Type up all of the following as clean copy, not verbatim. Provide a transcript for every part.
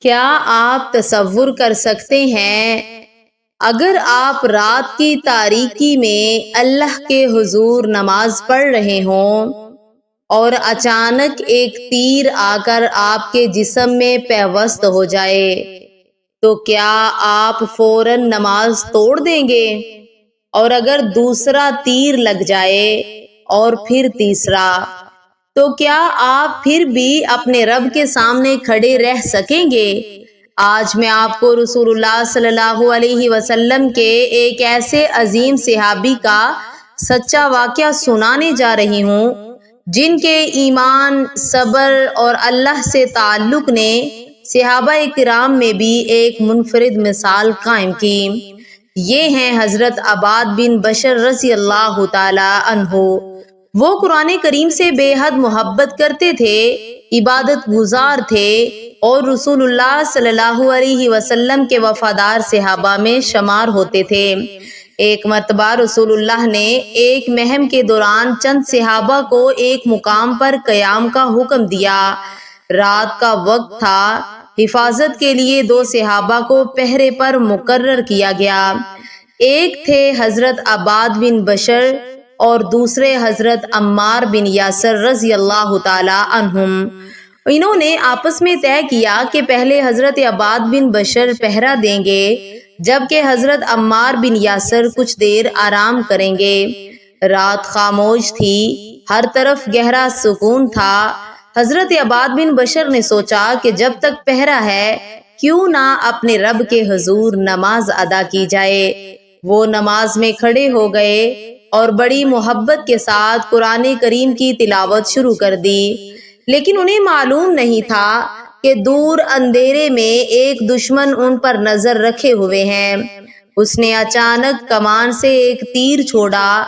کیا آپ تصور کر سکتے ہیں اگر آپ رات کی تاریکی میں اللہ کے حضور نماز پڑھ رہے ہوں اور اچانک ایک تیر آ کر آپ کے جسم میں پیوست ہو جائے تو کیا آپ فوراً نماز توڑ دیں گے؟ اور اگر دوسرا تیر لگ جائے اور پھر تیسرا، تو کیا آپ پھر بھی اپنے رب کے سامنے کھڑے رہ سکیں گے؟ آج میں آپ کو رسول اللہ صلی اللہ علیہ وسلم کے ایک ایسے عظیم صحابی کا سچا واقعہ سنانے جا رہی ہوں جن کے ایمان، صبر اور اللہ سے تعلق نے صحابہ کرام میں بھی ایک منفرد مثال قائم کی۔ یہ ہیں حضرت عباد بن بشر رضی اللہ تعالی عنہ۔ وہ قرآن کریم سے بے حد محبت کرتے تھے، عبادت گزار تھے اور رسول اللہ صلی اللہ علیہ وسلم کے وفادار صحابہ میں شمار ہوتے تھے۔ ایک مرتبہ رسول اللہ نے ایک مہم کے دوران چند صحابہ کو ایک مقام پر قیام کا حکم دیا۔ رات کا وقت تھا، حفاظت کے لیے 2 صحابہ کو پہرے پر مقرر کیا گیا۔ ایک تھے حضرت عباد بن بشر اور دوسرے حضرت عمار بن یاسر رضی اللہ تعالی عنہم۔ انہوں نے آپس میں طے کیا کہ پہلے حضرت عباد بن بشر پہرا دیں گے جبکہ حضرت عمار بن یاسر کچھ دیر آرام کریں گے۔ رات خاموش تھی، ہر طرف گہرا سکون تھا۔ حضرت عباد بن بشر نے سوچا کہ جب تک پہرا ہے کیوں نہ اپنے رب کے حضور نماز ادا کی جائے۔ وہ نماز میں کھڑے ہو گئے اور بڑی محبت کے ساتھ قرآن کریم کی تلاوت شروع کر دی، لیکن انہیں معلوم نہیں تھا کہ دور اندھیرے میں ایک دشمن ان پر نظر رکھے ہوئے ہیں۔ اس نے اچانک کمان سے ایک تیر چھوڑا۔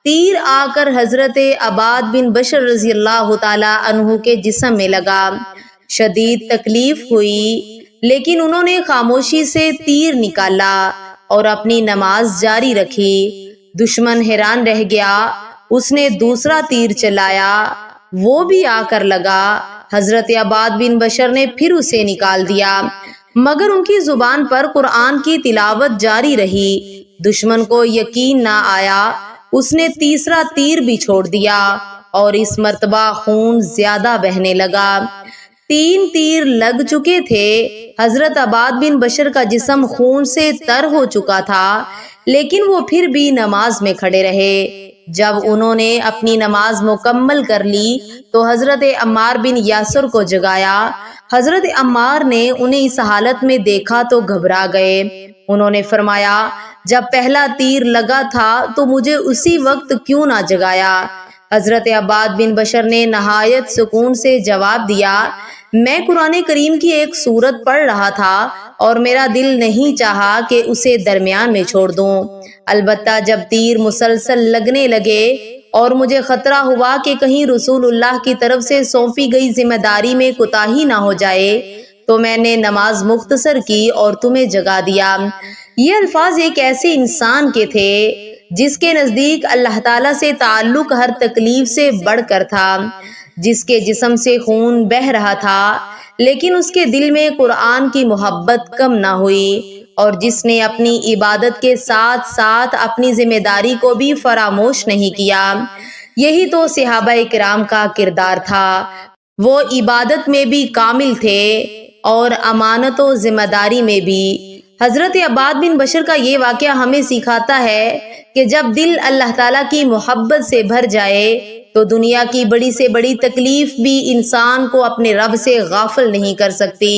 تیر آ کر حضرت عباد بن بشر رضی اللہ تعالی عنہ کے جسم میں لگا۔ شدید تکلیف ہوئی، لیکن انہوں نے خاموشی سے تیر نکالا اور اپنی نماز جاری رکھی۔ دشمن حیران رہ گیا، اس نے دوسرا تیر چلایا، وہ بھی آ کر لگا۔ حضرت عباد بن بشر نے پھر اسے نکال دیا، مگر ان کی زبان پر قرآن کی تلاوت جاری رہی۔ دشمن کو یقین نہ آیا، اس نے تیسرا تیر بھی چھوڑ دیا اور اس مرتبہ خون زیادہ بہنے لگا۔ 3 تیر لگ چکے تھے۔ حضرت عباد بن بشر کا جسم خون سے تر ہو چکا تھا، لیکن وہ پھر بھی نماز میں کھڑے رہے۔ جب انہوں نے اپنی نماز مکمل کر لی تو حضرت عمار بن یاسر کو جگایا۔ حضرت عمار نے انہیں اس حالت میں دیکھا تو گھبرا گئے۔ انہوں نے فرمایا، جب پہلا تیر لگا تھا تو مجھے اسی وقت کیوں نہ جگایا؟ حضرت عباد بن بشر نے نہایت سکون سے جواب دیا، میں قرآن کریم کی ایک سورت پڑھ رہا تھا اور میرا دل نہیں چاہا کہ اسے درمیان میں چھوڑ دوں۔ البتہ جب تیر مسلسل لگنے لگے اور مجھے خطرہ ہوا کہ کہیں رسول اللہ کی طرف سے سونپی گئی ذمہ داری میں کوتاہی نہ ہو جائے تو میں نے نماز مختصر کی اور تمہیں جگا دیا۔ یہ الفاظ ایک ایسے انسان کے تھے جس کے نزدیک اللہ تعالیٰ سے تعلق ہر تکلیف سے بڑھ کر تھا، جس کے جسم سے خون بہہ رہا تھا لیکن اس کے دل میں قرآن کی محبت کم نہ ہوئی، اور جس نے اپنی عبادت کے ساتھ ساتھ اپنی ذمہ داری کو بھی فراموش نہیں کیا۔ یہی تو صحابہ کرام کا کردار تھا۔ وہ عبادت میں بھی کامل تھے اور امانت و ذمہ داری میں بھی۔ حضرت عباد بن بشر کا یہ واقعہ ہمیں سکھاتا ہے کہ جب دل اللہ تعالیٰ کی محبت سے بھر جائے تو دنیا کی بڑی سے بڑی تکلیف بھی انسان کو اپنے رب سے غافل نہیں کر سکتی۔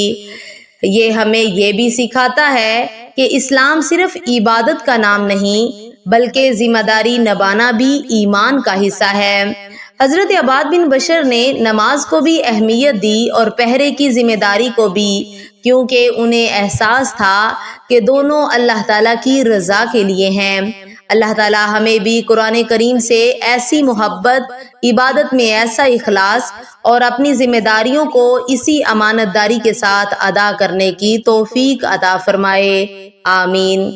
یہ ہمیں یہ بھی سکھاتا ہے کہ اسلام صرف عبادت کا نام نہیں بلکہ ذمہ داری نبھانا بھی ایمان کا حصہ ہے۔ حضرت عباد بن بشر نے نماز کو بھی اہمیت دی اور پہرے کی ذمہ داری کو بھی، کیونکہ انہیں احساس تھا کہ دونوں اللہ تعالیٰ کی رضا کے لیے ہیں۔ اللہ تعالیٰ ہمیں بھی قرآن کریم سے ایسی محبت، عبادت میں ایسا اخلاص اور اپنی ذمہ داریوں کو اسی امانت داری کے ساتھ ادا کرنے کی توفیق عطا فرمائے۔ آمین۔